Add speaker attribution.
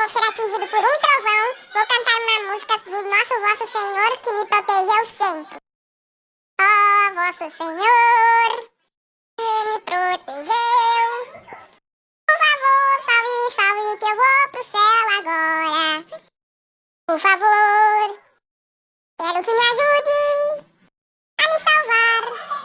Speaker 1: vou ser atingido por um trovão, vou cantar uma música do nosso vosso Senhor que me protegeu sempre. Ó vosso Senhor, que me protegeu. Por favor, salve, salve que eu vou pro céu agora. Por favor, quero que me ajude a me salvar.